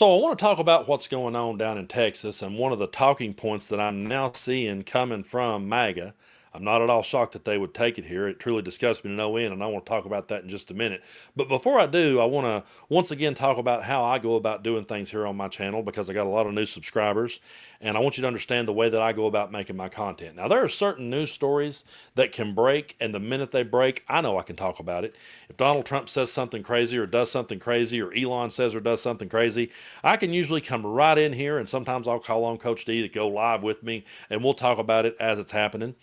So I want to talk about what's going on down in Texas, and one of the talking points that I'm now seeing coming from Maga. I'm not at all shocked that they would take it here. It truly disgusts me to no end, and I want to talk about that in just a minute. But before I do, I want to once again talk about how I go about doing things here on my channel because I got a lot of new subscribers, and I want you to understand the way that I go about making my content. Now, there are certain news stories that can break, and the minute they break, I know I can talk about it. If Donald Trump says something crazy or does something crazy, or Elon says or does something crazy, I can usually come right in here, and sometimes I'll call on Coach D to go live with me, and we'll talk about it as it's happening.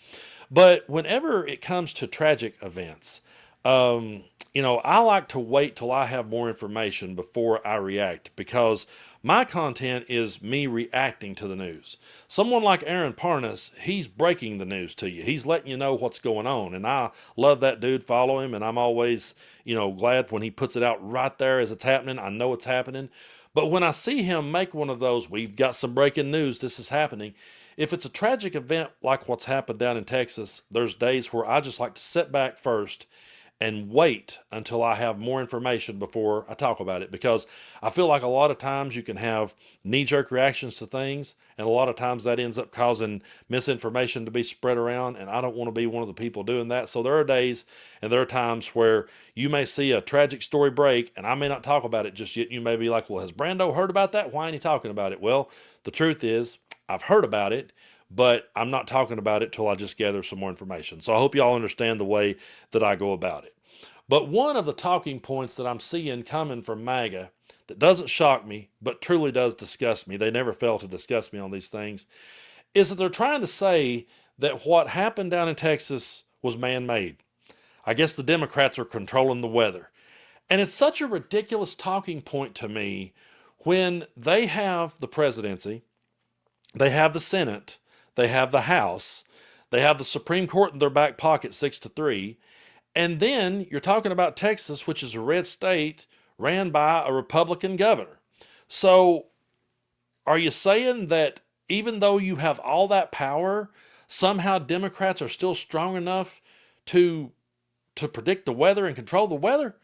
But whenever it comes to tragic events, I like to wait till I have more information before I react because my content is me reacting to the news. Someone like Aaron Parnas, he's breaking the news to you. He's letting you know what's going on. And I love that dude, follow him. And I'm always, glad when he puts it out right there as it's happening. I know it's happening. But when I see him make one of those, we've got some breaking news, this is happening. If it's a tragic event like what's happened down in Texas, there's days where I just like to sit back first and wait until I have more information before I talk about it because I feel like a lot of times you can have knee-jerk reactions to things, and a lot of times that ends up causing misinformation to be spread around, and I don't want to be one of the people doing that. So there are days and there are times where you may see a tragic story break and I may not talk about it just yet. You may be like, well, has Brando heard about that? Why ain't he talking about it? Well, the truth is I've heard about it, but I'm not talking about it till I just gather some more information. So I hope y'all understand the way that I go about it. But one of the talking points that I'm seeing coming from MAGA that doesn't shock me, but truly does disgust me, they never fail to disgust me on these things, is that they're trying to say that what happened down in Texas was man-made. I guess the Democrats are controlling the weather. And it's such a ridiculous talking point to me when they have the presidency, they have the Senate, they have the House, they have the Supreme Court in their back pocket 6-3, and then you're talking about Texas, which is a red state ran by a Republican governor. So are you saying that even though you have all that power, somehow Democrats are still strong enough to predict the weather and control the weather?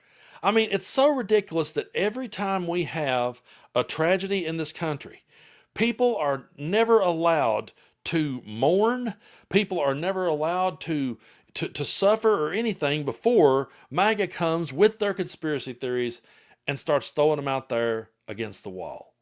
I mean, it's so ridiculous that every time we have a tragedy in this country, people are never allowed to mourn. People are never allowed to suffer or anything before MAGA comes with their conspiracy theories and starts throwing them out there against the wall.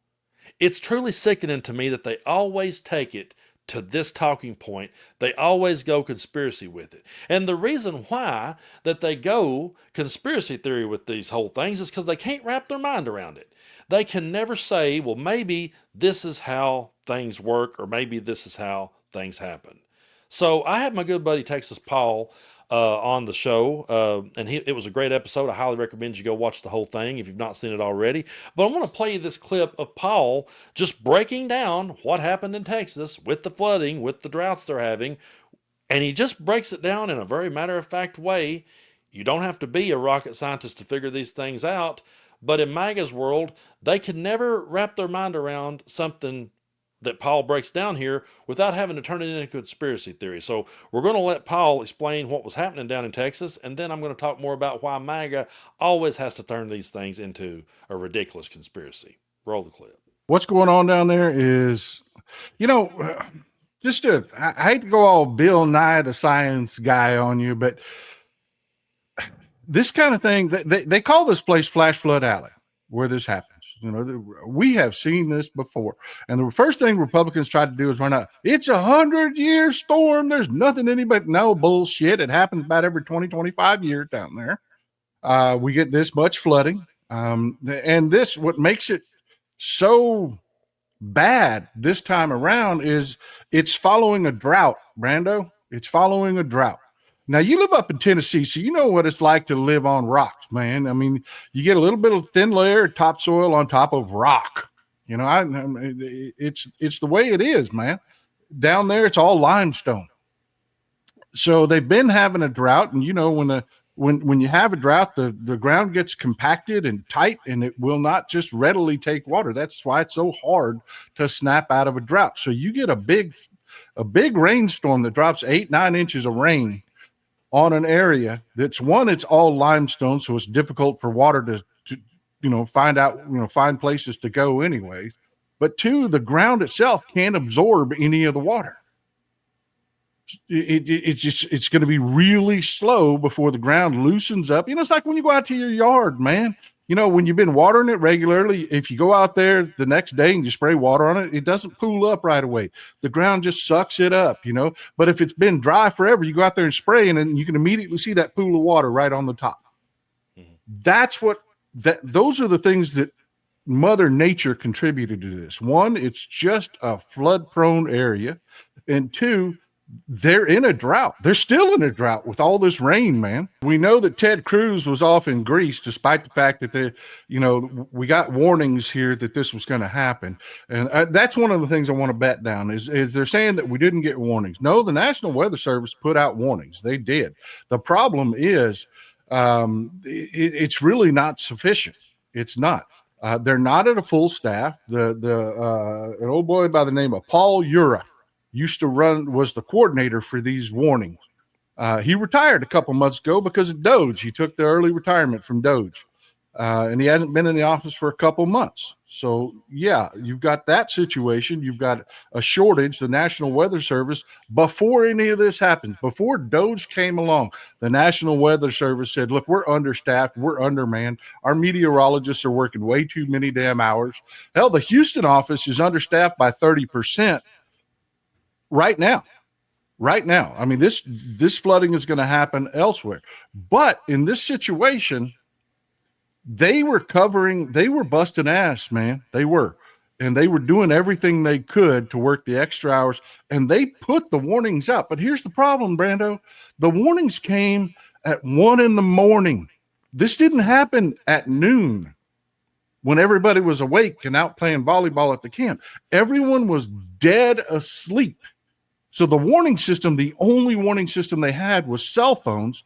It's truly sickening to me that they always take it to this talking point. They always go conspiracy with it. And the reason why that they go conspiracy theory with these whole things is because they can't wrap their mind around it. They can never say, well, maybe this is how things work, or maybe this is how things happen. So I had my good buddy Texas Paul on the show, and it was a great episode. I highly recommend you go watch the whole thing if you've not seen it already. But I want to play you this clip of Paul just breaking down what happened in Texas with the flooding, with the droughts they're having, and he just breaks it down in a very matter-of-fact way. You don't have to be a rocket scientist to figure these things out, but in MAGA's world, they can never wrap their mind around something that Paul breaks down here without having to turn it into conspiracy theory. So we're going to let Paul explain what was happening down in Texas, and then I'm going to talk more about why MAGA always has to turn these things into a ridiculous conspiracy. Roll the clip. What's going on down there is, I hate to go all Bill Nye the science guy on you, but this kind of thing, they call this place Flash Flood Alley, where this happens. We have seen this before. And the first thing Republicans tried to do is run out, it's 100-year storm. There's nothing anybody, no bullshit. It happens about every 20, 25 years down there. We get this much flooding. And this, what makes it so bad this time around is it's following a drought, Brando. It's following a drought. Now, you live up in Tennessee, so you know what it's like to live on rocks, man. I mean, you get a little bit of thin layer of topsoil on top of rock. It's the way it is, man. Down there, it's all limestone. So they've been having a drought, and when you have a drought, the ground gets compacted and tight, and it will not just readily take water. That's why it's so hard to snap out of a drought. So you get a big rainstorm that drops 8-9 inches of rain on an area it's all limestone, so it's difficult for water find places to go anyways. But two, the ground itself can't absorb any of the water. It's going to be really slow before the ground loosens up. It's like when you go out to your yard, man. When you've been watering it regularly, if you go out there the next day and you spray water on it, it doesn't pool up right away. The ground just sucks it up, But if it's been dry forever, you go out there and spray, and then you can immediately see that pool of water right on the top. Mm-hmm. Those are the things that Mother Nature contributed to this. One, it's just a flood-prone area, and two, they're in a drought. They're still in a drought with all this rain, man. We know that Ted Cruz was off in Greece, despite the fact that we got warnings here that this was going to happen. And that's one of the things I want to bet down is they're saying that we didn't get warnings. No, the National Weather Service put out warnings. They did. The problem is it's really not sufficient. It's not. They're not at a full staff. An old boy by the name of Paul Ura was the coordinator for these warnings. He retired a couple months ago because of Doge. He took the early retirement from Doge, and he hasn't been in the office for a couple months. So yeah, you've got that situation. You've got a shortage. The National Weather Service, before any of this happens, before Doge came along, the National Weather Service said, look, we're understaffed, we're undermanned. Our meteorologists are working way too many damn hours. Hell, the Houston office is understaffed by 30%. Right now. I mean, this flooding is going to happen elsewhere. But in this situation, they were busting ass, man. They were. And they were doing everything they could to work the extra hours. And they put the warnings out. But here's the problem, Brando. The warnings came at 1 a.m. This didn't happen at noon when everybody was awake and out playing volleyball at the camp. Everyone was dead asleep. So the only warning system they had was cell phones.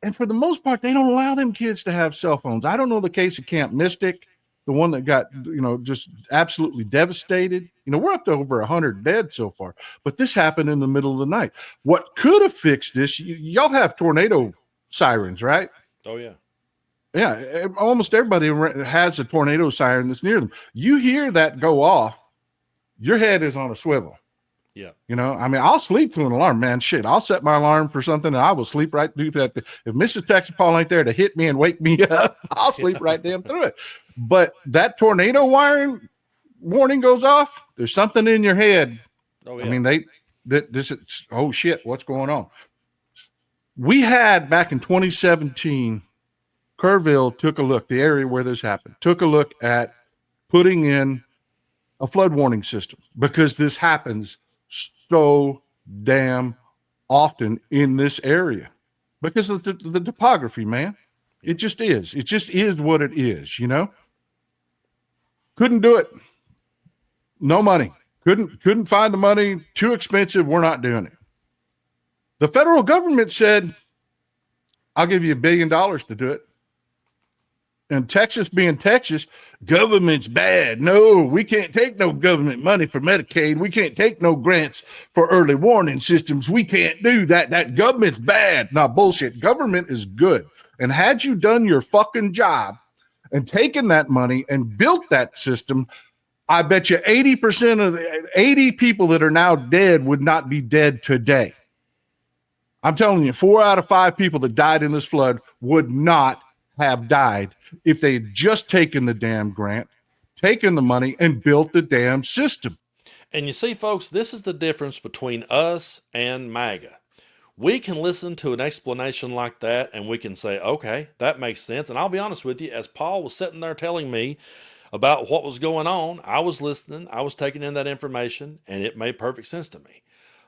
And for the most part, they don't allow them kids to have cell phones. I don't know the case of Camp Mystic, the one that got, just absolutely devastated. We're up to over 100 dead so far, but this happened in the middle of the night. What could have fixed this, y'all have tornado sirens, right? Oh, yeah. Yeah, almost everybody has a tornado siren that's near them. You hear that go off, your head is on a swivel. Yeah. I'll sleep through an alarm, man. Shit, I'll set my alarm for something and I will sleep right through that. If Mrs. Texas Paul ain't there to hit me and wake me up, I'll sleep right damn through it. But that tornado warning goes off, there's something in your head. Oh, yeah. I mean, oh shit, what's going on? We had back in 2017, Kerrville took a look, the area where this happened, took a look at putting in a flood warning system because this happens so damn often in this area because of the topography, man. It just is. It just is what it is, Couldn't do it. No money. Couldn't find the money. Too expensive. We're not doing it. The federal government said, I'll give you $1 billion to do it. And Texas being Texas, government's bad. No, we can't take no government money for Medicaid. We can't take no grants for early warning systems. We can't do that. That government's bad. No, bullshit. Government is good. And had you done your fucking job and taken that money and built that system, I bet you 80% of the 80 people that are now dead would not be dead today. I'm telling you, 4 out of 5 people that died in this flood would not have died if they had just taken the damn grant, taken the money, and built the damn system. And you see, folks, this is the difference between us and Maga. We can listen to an explanation like that and we can say, okay, that makes sense. And I'll be honest with you, as Paul was sitting there telling me about what was going on, I was listening, I was taking in that information, and it made perfect sense to me.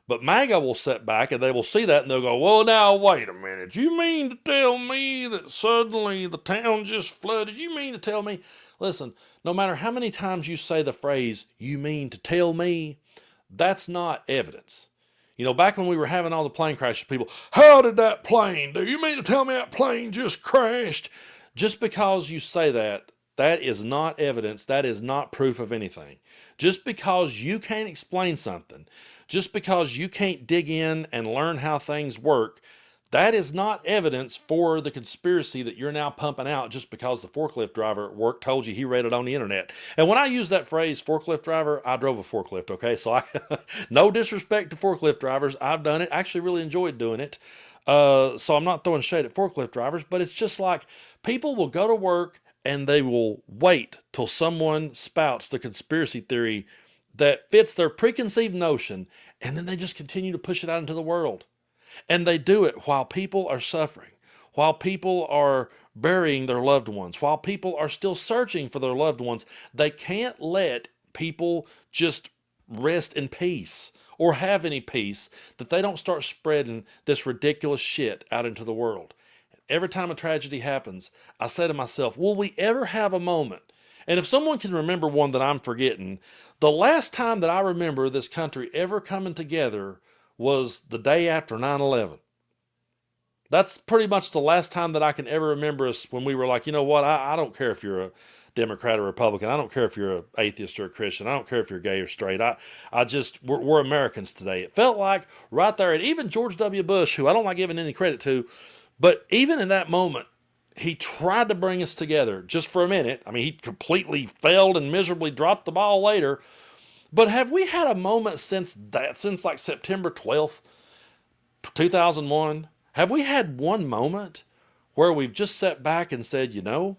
But Maga will sit back and they will see that and they'll go, well, now, wait a minute. You mean to tell me that suddenly the town just flooded? You mean to tell me? Listen, no matter how many times you say the phrase, you mean to tell me, that's not evidence. Back when we were having all the plane crashes, people, how did that plane do? You mean to tell me that plane just crashed? Just because you say that, that is not evidence. That is not proof of anything. Just because you can't explain something, just because you can't dig in and learn how things work, That is not evidence for the conspiracy that you're now pumping out just because the forklift driver at work told you he read it on the internet. And when I use that phrase, forklift driver, I drove a forklift, okay? So no disrespect to forklift drivers. I've done it. I actually really enjoyed doing it. So I'm not throwing shade at forklift drivers, but it's just like people will go to work and they will wait till someone spouts the conspiracy theory that fits their preconceived notion, and then they just continue to push it out into the world. And they do it while people are suffering, while people are burying their loved ones, while people are still searching for their loved ones. They can't let people just rest in peace or have any peace that they don't start spreading this ridiculous shit out into the world. Every time a tragedy happens, I say to myself, will we ever have a moment? And if someone can remember one that I'm forgetting, the last time that I remember this country ever coming together was the day after 9/11. That's pretty much the last time that I can ever remember us when we were like, you know what, I don't care if you're a Democrat or Republican. I don't care if you're an atheist or a Christian. I don't care if you're gay or straight. We're Americans today. It felt like right there, and even George W. Bush, who I don't like giving any credit to, but even in that moment, he tried to bring us together just for a minute. I mean, he completely failed and miserably dropped the ball later. But have we had a moment since like September 12th, 2001? Have we had one moment where we've just sat back and said, you know,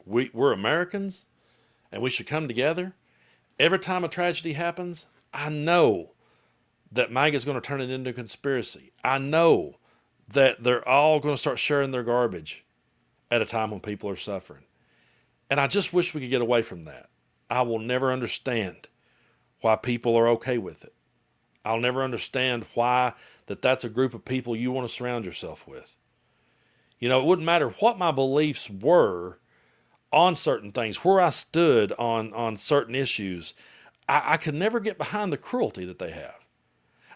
we're Americans and we should come together? Every time a tragedy happens, I know that Maga is going to turn it into a conspiracy. I know that they're all going to start sharing their garbage at a time when people are suffering. And I just wish we could get away from that. I will never understand why people are okay with it. I'll never understand why that's a group of people you want to surround yourself with. You know, it wouldn't matter what my beliefs were on certain things, where I stood on certain issues. I could never get behind the cruelty that they have.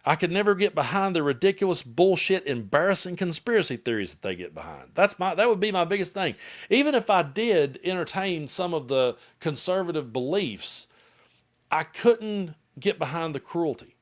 I could never get behind the ridiculous bullshit, embarrassing conspiracy theories that they get behind. That would be my biggest thing. Even if I did entertain some of the conservative beliefs, I couldn't get behind the cruelty.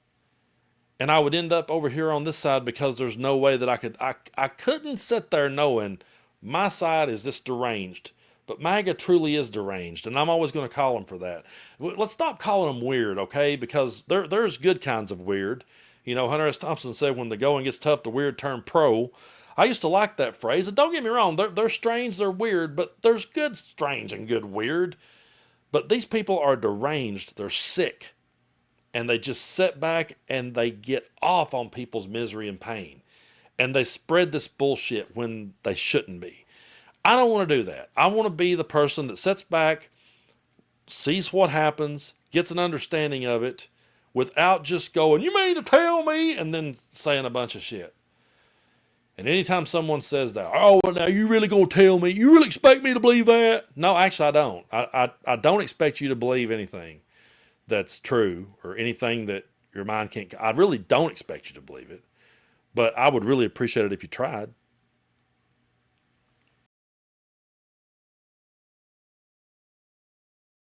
And I would end up over here on this side because there's no way that I couldn't sit there knowing my side is this deranged. But MAGA truly is deranged, and I'm always going to call them for that. Let's stop calling them weird, okay? Because there's good kinds of weird. You know, Hunter S. Thompson said when the going gets tough, the weird turn pro. I used to like that phrase. And don't get me wrong, they're strange, they're weird, but there's good strange and good weird. But these people are deranged, they're sick. And they just sit back and they get off on people's misery and pain. And they spread this bullshit when they shouldn't be. I don't want to do that. I want to be the person that sits back, sees what happens, gets an understanding of it, without just going, you mean to tell me, and then saying a bunch of shit. And anytime someone says that, oh, well, now you really going to tell me? You really expect me to believe that? No, actually, I don't. I don't expect you to believe anything that's true or anything that your mind can't. I really don't expect you to believe it. But I would really appreciate it if you tried.